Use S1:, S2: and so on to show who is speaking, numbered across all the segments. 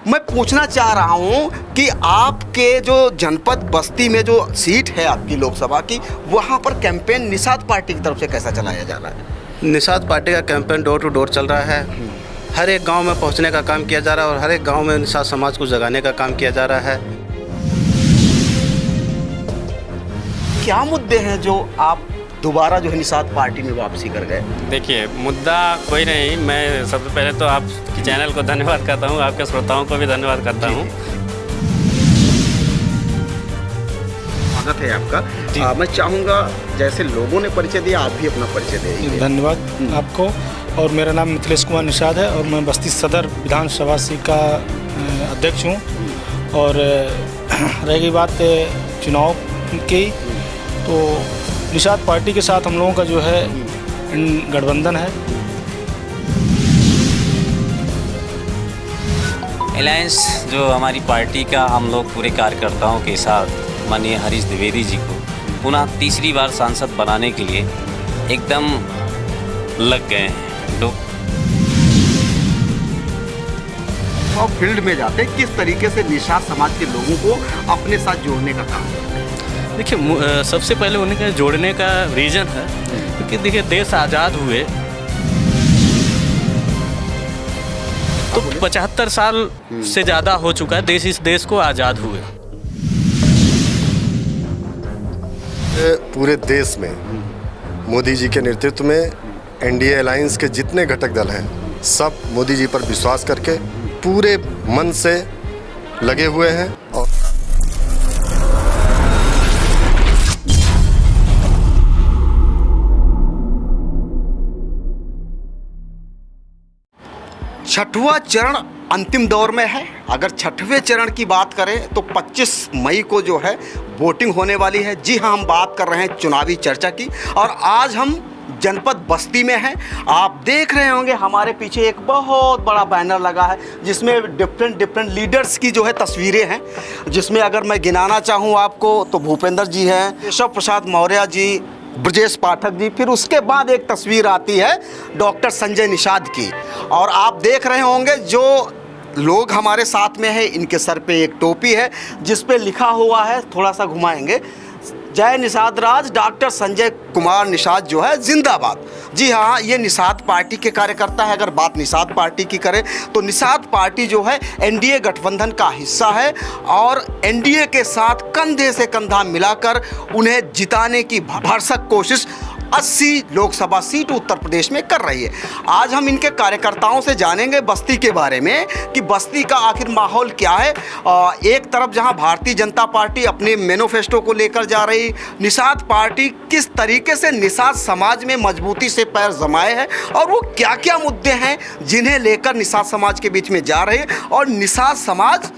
S1: मैं पूछना चाह रहा हूं कि आपके जो जनपद बस्ती में जो सीट है आपकी लोकसभा की, वहां पर कैंपेन निषाद पार्टी की तरफ से कैसा चलाया जा रहा है?
S2: निषाद पार्टी का कैंपेन डोर टू डोर चल रहा है। हर एक गांव में पहुंचने का काम किया जा रहा है और हर एक गांव में निषाद समाज को जगाने का काम किया जा रहा है।
S1: क्या मुद्दे हैं जो आप दोबारा जो है निषाद पार्टी में वापसी कर गए?
S3: देखिए, मुद्दा कोई नहीं। मैं सबसे पहले तो आपके चैनल को धन्यवाद करता हूँ, आपके श्रोताओं को भी धन्यवाद करता हूँ।
S1: स्वागत है आपका। मैं चाहूँगा जैसे लोगों ने परिचय दिया, आप भी अपना परिचय दें।
S4: धन्यवाद आपको। और मेरा नाम मिथिलेश कुमार निषाद है और मैं बस्ती सदर विधानसभा सीट का अध्यक्ष हूँ। और रह गई बात चुनाव की, तो निषाद पार्टी के साथ हम लोगों का जो है गठबंधन है।
S5: अलायंस जो हमारी पार्टी का, हम लोग पूरे कार्यकर्ताओं के साथ माननीय हरीश द्विवेदी जी को पुनः तीसरी बार सांसद बनाने के लिए एकदम लग गए हैं।
S1: और फील्ड में जाते किस तरीके से निषाद समाज के लोगों को अपने साथ जोड़ने का काम करते हैं?
S3: देखिए, सबसे पहले उन्हें का जोड़ने का रीज़न है क्योंकि देखिए, देश आज़ाद हुए तो 75 साल से ज़्यादा हो चुका है इस देश को आज़ाद हुए।
S6: पूरे देश में मोदी जी के नेतृत्व में एनडीए अलायंस के जितने घटक दल हैं, सब मोदी जी पर विश्वास करके पूरे मन से लगे हुए हैं। और
S1: छठवां चरण अंतिम दौर में है। अगर छठवें चरण की बात करें तो 25 मई को जो है वोटिंग होने वाली है। जी हाँ, हम बात कर रहे हैं चुनावी चर्चा की और आज हम जनपद बस्ती में हैं। आप देख रहे होंगे हमारे पीछे एक बहुत बड़ा बैनर लगा है जिसमें डिफरेंट लीडर्स की जो है तस्वीरें हैं, जिसमें अगर मैं गिनाना चाहूँ आपको तो भूपेंद्र जी हैं, केशव प्रसाद मौर्य जी, ब्रजेश पाठक जी, फिर उसके बाद एक तस्वीर आती है डॉक्टर संजय निषाद की। और आप देख रहे होंगे जो लोग हमारे साथ में है, इनके सर पे एक टोपी है जिस पे लिखा हुआ है, थोड़ा सा घुमाएंगे, जय निषाद राज, डॉक्टर संजय कुमार निषाद जो है जिंदाबाद। जी हाँ, ये निषाद पार्टी के कार्यकर्ता है। अगर बात निषाद पार्टी की करें तो निषाद पार्टी जो है एनडीए गठबंधन का हिस्सा है और एनडीए के साथ कंधे से कंधा मिलाकर उन्हें जिताने की भरसक कोशिश 80 लोकसभा सीट उत्तर प्रदेश में कर रही है। आज हम इनके कार्यकर्ताओं से जानेंगे बस्ती के बारे में कि बस्ती का आखिर माहौल क्या है। एक तरफ जहां भारतीय जनता पार्टी अपने मैनिफेस्टो को लेकर जा रही, निषाद पार्टी किस तरीके से निषाद समाज में मजबूती से पैर जमाए है और वो क्या क्या मुद्दे हैं जिन्हें लेकर निषाद समाज के बीच में जा रहे हैं और निषाद समाज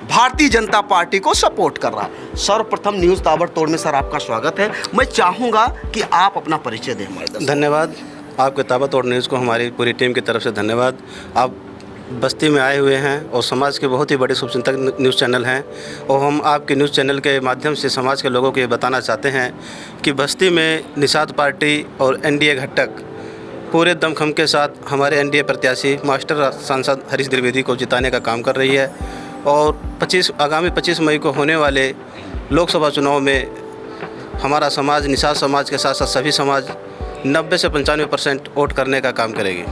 S1: भारतीय जनता पार्टी को सपोर्ट कर रहा है। सर्वप्रथम न्यूज़ ताबड़तोड़ में सर आपका स्वागत है। मैं चाहूँगा कि आप अपना परिचय दें हमारे दर्शकों को।
S2: धन्यवाद आपके ताबड़तोड़ न्यूज़ को, हमारी पूरी टीम की तरफ से धन्यवाद। आप बस्ती में आए हुए हैं और समाज के बहुत ही बड़े शुभचिंतक न्यूज़ चैनल हैं और हम आपके न्यूज़ चैनल के माध्यम से समाज के लोगों को ये बताना चाहते हैं कि बस्ती में निषाद पार्टी और एनडीए घटक पूरे दमखम के साथ हमारे एनडीए प्रत्याशी मास्टर सांसद हरीश द्विवेदी को जिताने का काम कर रही है। और आगामी 25 मई को होने वाले लोकसभा चुनाव में हमारा समाज, निषाद समाज के साथ साथ सभी समाज 90 से 95% वोट करने का काम करेगी।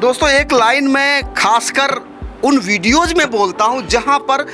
S1: दोस्तों, एक लाइन में खासकर उन वीडियोज़ में बोलता हूं जहां पर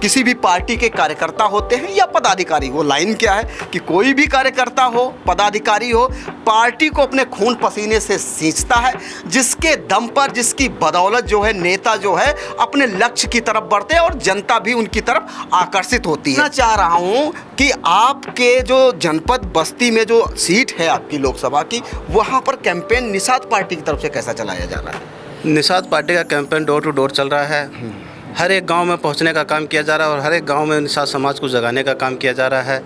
S1: किसी भी पार्टी के कार्यकर्ता होते हैं या पदाधिकारी। वो लाइन क्या है कि कोई भी कार्यकर्ता हो, पदाधिकारी हो, पार्टी को अपने खून पसीने से सींचता है, जिसके दम पर, जिसकी बदौलत जो है नेता जो है अपने लक्ष्य की तरफ बढ़ते हैं और जनता भी उनकी तरफ आकर्षित होती है। मैं चाह रहा हूँ कि आपके जो जनपद बस्ती में जो सीट है आपकी लोकसभा की, वहाँ पर कैंपेन निषाद पार्टी की तरफ से कैसा चलाया जा रहा है?
S2: निषाद पार्टी का कैंपेन डोर टू डोर चल रहा है। हर एक गांव में पहुंचने का काम किया जा रहा है और हर एक गांव में निषाद समाज को जगाने का काम किया जा रहा है।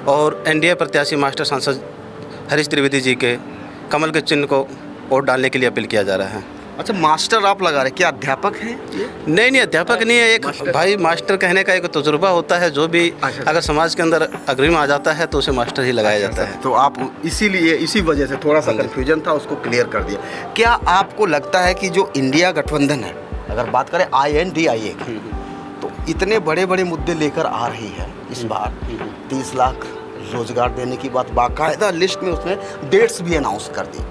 S2: और एनडीए प्रत्याशी मास्टर सांसद हरीश द्विवेदी जी के कमल के चिन्ह को वोट डालने के लिए अपील किया जा रहा है।
S1: अच्छा, मास्टर आप लगा रहे, क्या अध्यापक हैं?
S2: नहीं, अध्यापक नहीं है। एक भाई मास्टर कहने का एक तजुर्बा होता है, जो भी अगर समाज के अंदर अग्रिम आ जाता है तो उसे मास्टर ही लगाया जाता है।
S1: तो आप इसीलिए इसी वजह से थोड़ा सा कन्फ्यूजन था, उसको क्लियर कर दिया। क्या आपको लगता है कि जो इंडिया गठबंधन है, अगर बात करें INDIA की, इतने बड़े बड़े मुद्दे लेकर आ रही है इस बार, 30 लाख रोजगार देने की बात, बाकायदा लिस्ट में उसने डेट्स भी अनाउंस कर दी।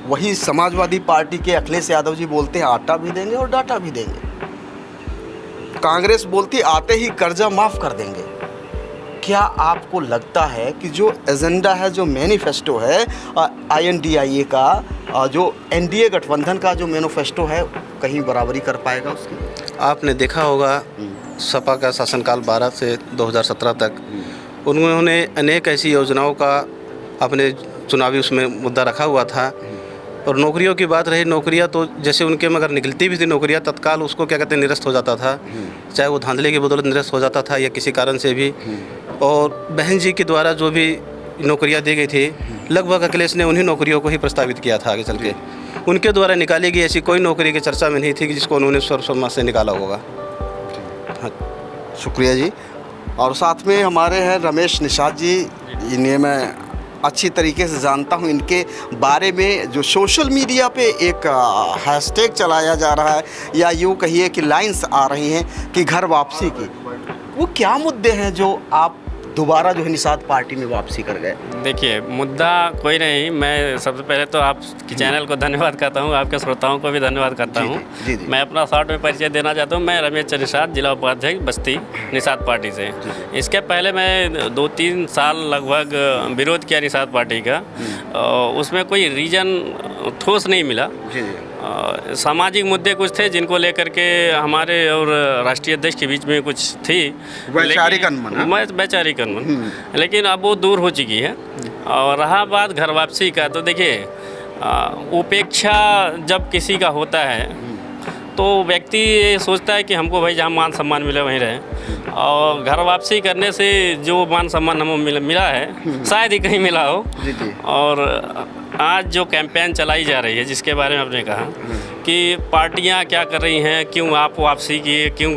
S1: वही समाजवादी पार्टी के अखिलेश यादव जी बोलते हैं आटा भी देंगे और डाटा भी देंगे। कांग्रेस बोलती आते ही कर्जा माफ़ कर देंगे। क्या आपको लगता है कि जो एजेंडा है, जो मैनिफेस्टो है INDIA का, जो NDA गठबंधन का जो मैनिफेस्टो है, कहीं बराबरी कर पाएगा उसकी?
S2: आपने देखा होगा सपा का शासनकाल 12 से 2017 तक उन्होंने अनेक ऐसी योजनाओं का अपने चुनावी उसमें मुद्दा रखा हुआ था। और नौकरियों की बात रही, नौकरियां तो जैसे उनके मगर निकलती भी थी नौकरियां, तत्काल उसको क्या कहते हैं निरस्त हो जाता था, चाहे वो धांधले की बदौलत निरस्त हो जाता था या किसी कारण से भी। और बहन जी के द्वारा जो भी नौकरियां दी गई थी, लगभग अखिलेश ने उन्हीं नौकरियों को ही प्रस्तावित किया था आगे चल के। उनके द्वारा निकाली गई ऐसी कोई नौकरी की चर्चा में नहीं थी कि जिसको उन्होंने सर्वसम्मत से निकाला होगा। हाँ,
S1: शुक्रिया जी। और साथ में हमारे हैं रमेश निषाद जी, इन्हें मैं अच्छी तरीके से जानता हूं। इनके बारे में जो सोशल मीडिया पे एक हैशटैग चलाया जा रहा है, या यूँ कहिए कि लाइंस आ रही हैं कि घर वापसी की, वो क्या मुद्दे हैं जो आप दोबारा जो है निषाद पार्टी में वापसी कर गए?
S3: देखिए, मुद्दा कोई नहीं। मैं सबसे पहले तो आपकी चैनल को धन्यवाद करता हूं, आपके श्रोताओं को भी धन्यवाद करता हूं।
S1: जी।
S3: मैं अपना शॉर्ट में परिचय देना चाहता हूं। मैं रमेश चंद्र निषाद, जिला उपाध्यक्ष बस्ती निषाद पार्टी से। इसके पहले मैं 2-3 साल लगभग विरोध किया निषाद पार्टी का, उसमें कोई रीज़न ठोस नहीं मिला। सामाजिक मुद्दे कुछ थे जिनको लेकर के हमारे और राष्ट्रीय अध्यक्ष के बीच में कुछ थी
S1: वैचारिक अनबन,
S3: लेकिन अब वो दूर हो चुकी है। और रहा बात घर वापसी का, तो देखिए, उपेक्षा जब किसी का होता है तो व्यक्ति ये सोचता है कि हमको भाई जहाँ मान सम्मान मिले वहीं रहे। और घर वापसी करने से जो मान सम्मान हमें मिला है, शायद ही कहीं मिला हो। और आज जो कैंपेन चलाई जा रही है, जिसके बारे में आपने कहा कि पार्टियां क्या कर रही हैं, क्यों आप वापसी किए, क्यों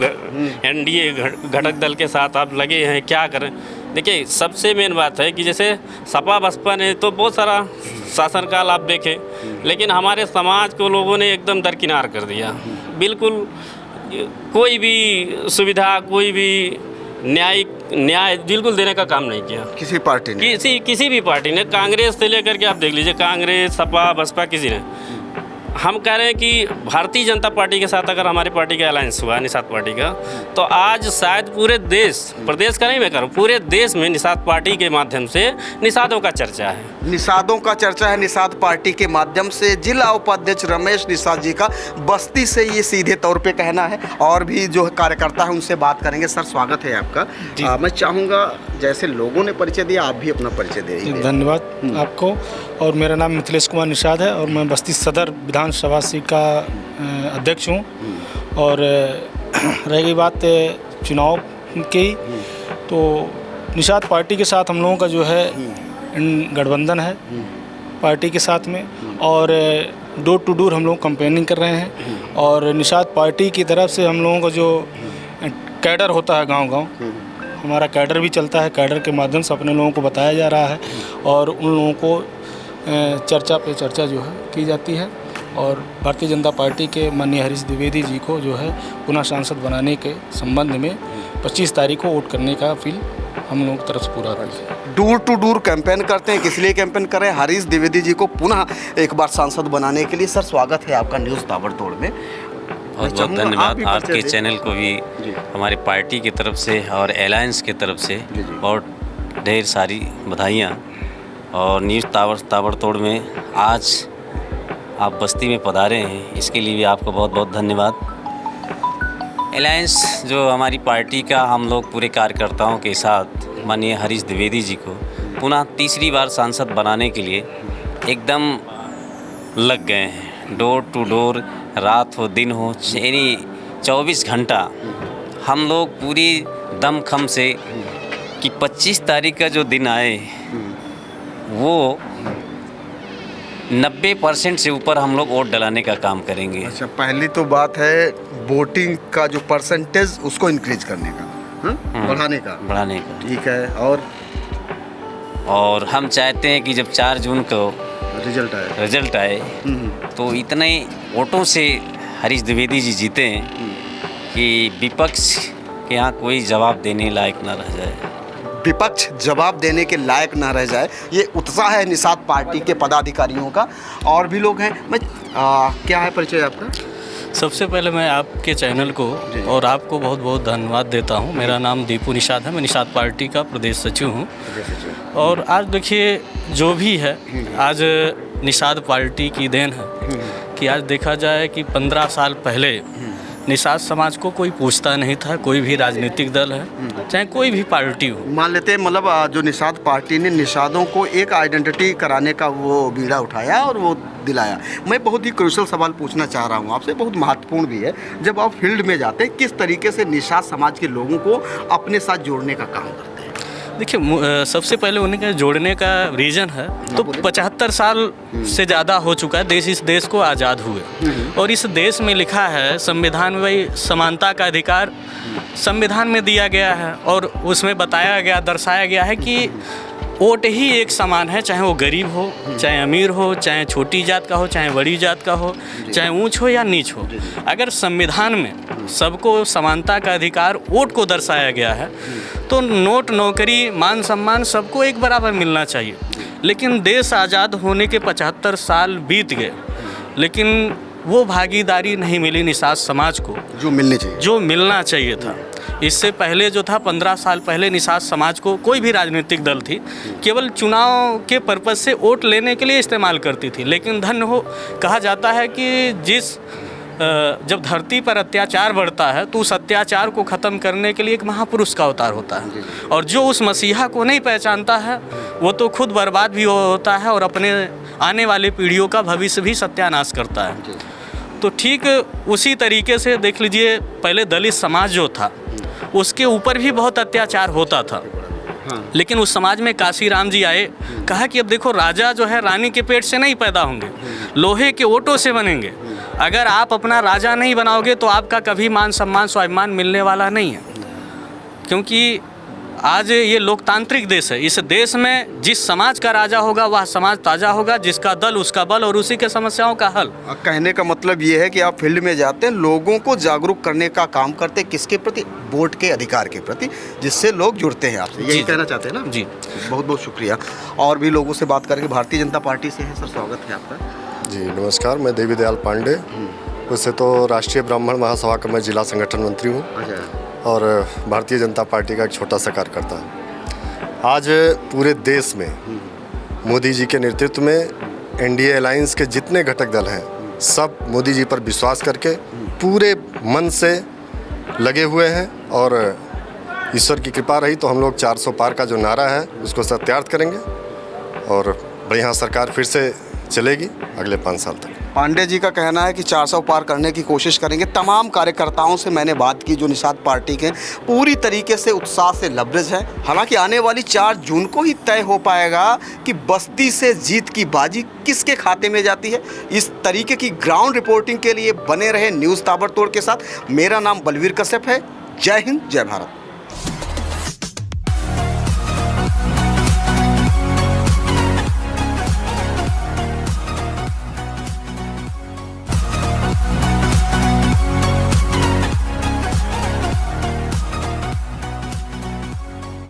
S3: NDA घटक दल के साथ आप लगे हैं, क्या करें। देखिए, सबसे मेन बात है कि जैसे सपा बसपा ने तो बहुत सारा शासनकाल आप देखें, लेकिन हमारे समाज को लोगों ने एकदम दरकिनार कर दिया। बिल्कुल कोई भी सुविधा, कोई भी न्याय बिल्कुल देने का काम नहीं किया
S1: किसी पार्टी ने,
S3: किसी भी पार्टी ने। कांग्रेस से लेकर के आप देख लीजिए, कांग्रेस, सपा, बसपा, किसी ने। हम कह रहे हैं कि भारतीय जनता पार्टी के साथ अगर हमारी पार्टी का अलायंस हुआ, निषाद पार्टी का, तो आज शायद पूरे देश, प्रदेश का नहीं मैं कह रहा हूँ, पूरे देश में निषाद पार्टी के माध्यम से निषादों का चर्चा है।
S1: निषादों का चर्चा है निषाद पार्टी के माध्यम से। जिला उपाध्यक्ष रमेश निषाद जी का बस्ती से ये सीधे तौर पे कहना है। और भी जो कार्यकर्ता है उनसे बात करेंगे। सर, स्वागत है आपका। मैं चाहूँगा जैसे लोगों ने परिचय दिया, आप भी अपना परिचय दीजिए।
S4: धन्यवाद आपको। और मेरा नाम मिथिलेश कुमार निषाद है और मैं बस्ती सदर विधानसभा सीट का अध्यक्ष हूँ। और रह गई बात चुनाव की, तो निषाद पार्टी के साथ हम लोगों का जो है गठबंधन है पार्टी के साथ में, और डोर टू डोर हम लोग कैंपेनिंग कर रहे हैं। और निषाद पार्टी की तरफ से हम लोगों का जो कैडर होता है, गांव-गांव हमारा कैडर भी चलता है। कैडर के माध्यम से अपने लोगों को बताया जा रहा है और उन लोगों को चर्चा पे चर्चा जो है की जाती है। और भारतीय जनता पार्टी के माननीय हरीश द्विवेदी जी को जो है पुनः सांसद बनाने के संबंध में 25 तारीख को वोट करने का अपील हम लोगों की तरफ से पूरा है।
S1: डोर टू डोर कैंपेन करते हैं, किस लिए कैंपेन कर रहे हैं? हरीश द्विवेदी जी को पुनः एक बार सांसद बनाने के लिए। सर, स्वागत है आपका न्यूज़ ताबड़तोड़ में।
S5: बहुत बहुत धन्यवाद आपके चैनल को भी हमारी पार्टी की तरफ से और अलायंस की तरफ से बहुत ढेर सारी बधाइयाँ। और न्यूज़ ताबड़तोड़ में आज आप बस्ती में पधारे हैं, इसके लिए भी आपको बहुत बहुत धन्यवाद। अलायंस जो हमारी पार्टी का, हम लोग पूरे कार्यकर्ताओं के साथ माननीय हरीश द्विवेदी जी को पुनः तीसरी बार सांसद बनाने के लिए एकदम लग गए हैं। डोर टू डोर, रात हो दिन हो, यानी 24 घंटा हम लोग पूरी दमखम से कि 25 तारीख का जो दिन आए वो 90% से ऊपर हम लोग वोट डलाने का काम करेंगे।
S1: अच्छा, पहली तो बात है वोटिंग का जो परसेंटेज उसको इंक्रीज करने का, बढ़ाने का। ठीक है। और हम चाहते हैं कि जब 4 जून को रिजल्ट आए तो इतने वोटों से हरीश द्विवेदी जी जीते हैं
S5: कि विपक्ष के यहाँ कोई जवाब देने लायक ना रह जाए।
S1: विपक्ष जवाब देने के लायक ना रह जाए, ये उत्साह है निषाद पार्टी के पदाधिकारियों का। और भी लोग हैं। क्या है परिचय आपका?
S7: सबसे पहले मैं आपके चैनल को और आपको बहुत बहुत धन्यवाद देता हूं। मेरा नाम दीपू निषाद है, मैं निषाद पार्टी का प्रदेश सचिव हूं। और आज देखिए जो भी है, आज निषाद पार्टी की देन है कि आज देखा जाए कि 15 साल पहले निषाद समाज को कोई पूछता नहीं था। कोई भी राजनीतिक दल है, चाहे कोई भी पार्टी हो,
S1: मान लेते हैं मतलब जो निषाद पार्टी ने निषादों को एक आइडेंटिटी कराने का वो बीड़ा उठाया और वो दिलाया। मैं बहुत ही क्रूशल सवाल पूछना चाह रहा हूँ आपसे, बहुत महत्वपूर्ण भी है। जब आप फील्ड में जाते हैं, किस तरीके से निषाद समाज के लोगों को अपने साथ जोड़ने का काम करते हैं?
S7: देखिए सबसे पहले उन्हें जोड़ने का रीज़न है तो 75 साल से ज़्यादा हो चुका है इस देश को आज़ाद हुए। और इस देश में लिखा है संविधान में भाई समानता का अधिकार संविधान में दिया गया है। और उसमें बताया गया, दर्शाया गया है कि वोट ही एक समान है, चाहे वो गरीब हो, चाहे अमीर हो, चाहे छोटी जात का हो, चाहे बड़ी जात का हो, चाहे ऊंच हो या नीच हो। अगर संविधान में सबको समानता का अधिकार वोट को दर्शाया गया है तो नोट, नौकरी, मान सम्मान सबको एक बराबर मिलना चाहिए। लेकिन देश आज़ाद होने के 75 साल बीत गए, लेकिन वो भागीदारी नहीं मिली निषाद समाज को जो मिलना चाहिए था। इससे पहले जो था 15 साल पहले निषाद समाज को कोई भी राजनीतिक दल थी केवल चुनाव के पर्पज़ से वोट लेने के लिए इस्तेमाल करती थी। लेकिन धन्य हो, कहा जाता है कि जब धरती पर अत्याचार बढ़ता है तो उस अत्याचार को ख़त्म करने के लिए एक महापुरुष का अवतार होता है। और जो उस मसीहा को नहीं पहचानता है वो तो खुद बर्बाद भी होता है और अपने आने वाली पीढ़ियों का भविष्य भी सत्यानाश करता है। तो ठीक उसी तरीके से देख लीजिए, पहले दलित समाज जो था उसके ऊपर भी बहुत अत्याचार होता था। लेकिन उस समाज में काशीराम जी आए, कहा कि अब देखो राजा जो है रानी के पेट से नहीं पैदा होंगे, लोहे के ओटों से बनेंगे। अगर आप अपना राजा नहीं बनाओगे तो आपका कभी मान सम्मान स्वाभिमान मिलने वाला नहीं है। क्योंकि आज ये लोकतांत्रिक देश है, इस देश में जिस समाज का राजा होगा वह समाज ताज़ा होगा, जिसका दल उसका बल और उसी के समस्याओं का हल।
S1: कहने का मतलब ये है कि आप फील्ड में जाते हैं, लोगों को जागरूक करने का काम करते हैं, किसके प्रति? वोट के अधिकार के प्रति, जिससे लोग जुड़ते हैं आपसे। यही कहना चाहते हैं ना?
S7: जी,
S1: बहुत बहुत शुक्रिया। और भी लोगों से बात करेंगे। भारतीय जनता पार्टी से है सर, स्वागत है आपका।
S6: जी नमस्कार, मैं देवी दयाल पांडे, वैसे तो राष्ट्रीय ब्राह्मण महासभा का मैं जिला संगठन मंत्री हूँ और भारतीय जनता पार्टी का एक छोटा सा कार्यकर्ता। आज पूरे देश में मोदी जी के नेतृत्व में एनडीए अलायंस के जितने घटक दल हैं सब मोदी जी पर विश्वास करके पूरे मन से लगे हुए हैं। और ईश्वर की कृपा रही तो हम लोग 400 पार का जो नारा है उसको सत्यार्थ करेंगे और बढ़िया सरकार फिर से चलेगी अगले 5 साल तक।
S1: पांडे जी का कहना है कि 400 पार करने की कोशिश करेंगे। तमाम कार्यकर्ताओं से मैंने बात की जो निषाद पार्टी के पूरी तरीके से उत्साह से लबरेज है। हालांकि आने वाली 4 जून को ही तय हो पाएगा कि बस्ती से जीत की बाजी किसके खाते में जाती है। इस तरीके की ग्राउंड रिपोर्टिंग के लिए बने रहे न्यूज़ ताबड़तोड़ के साथ। मेरा नाम बलवीर कश्यप है। जय हिंद, जय भारत।